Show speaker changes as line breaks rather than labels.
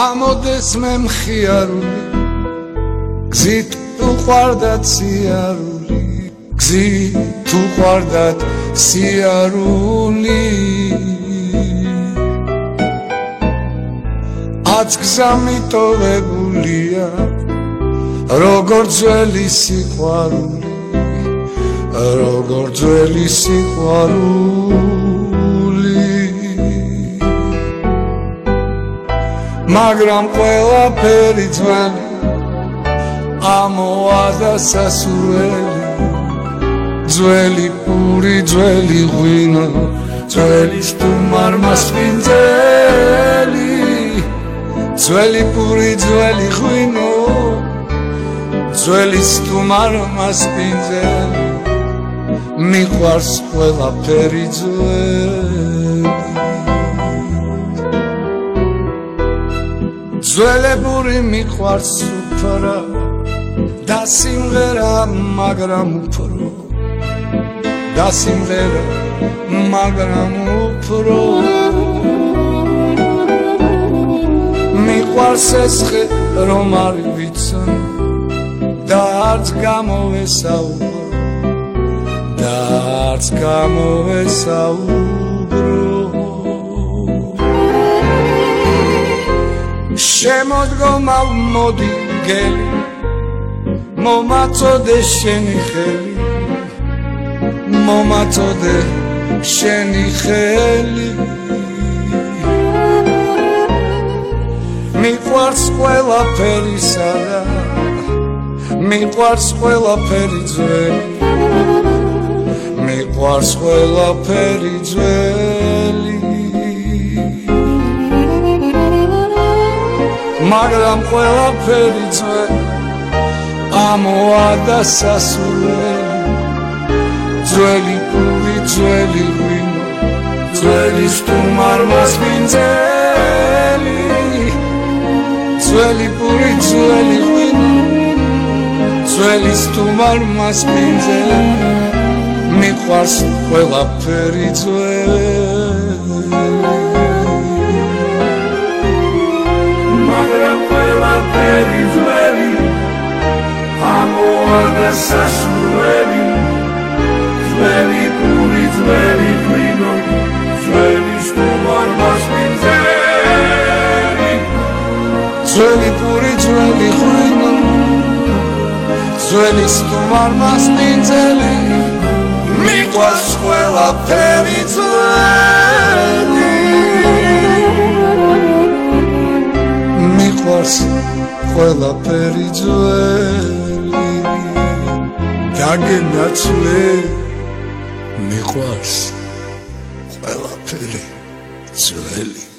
ამოდეს მე მხიარული გზით უყვარდათ სიარული გზით უყვარდათ სიარული აც გზა მიტოვებულია როგორ ძველი სიყვარული როგორ ძველი სიყვარული მაგრამ ყველაფერი ძველი ამოადა სასურველი ძველი პური ძველი ღვინო ძველი სტუმარმას პინძელი ძველი პური ძველი ღვინო ძველი სტუმარმას პინძელი მიყვარს ყველაფერი ძველი ძველებური მიყვარს უფრა და სიმღერა მაგრამ უფრო და სიმღერა მაგრამ უფრო მიყვარს ეს ხე რომ არ ვიცან და არც გამოვესაუბრო და არც გამოვესაუბრო შემოდგომა მოდი გელი მომაწოდე შენი ხელი მომაწოდე შენი ხელი მიყვარს ყველაფერი სადა მიყვარს ყველაფერი ძველი მიყვარს ყველაფერი ძველი მაგრამ ყველაფერი ძველი ამოადა სასურველი ძველი პური ძველი ღვინო ძველი სტუმარმას პინძელი ძველი პური ძველი ღვინო ძველი სტუმარმას პინძელი მიყვარს ყველაფერი ძველი მაგრამ ყველაფერი ძველი ამოადა სასურველი ძველი პური ძველი ღვინო ძველი სტუმარმას პინძელი ძველი პური ძველი ღვინო ძველი სტუმარმას პინძელი მიყვარს ყველაფერი ძველი მიყვარს ყველაფერი ძველი გაგენაცვლე მიყვარს ყველაფერი ძველი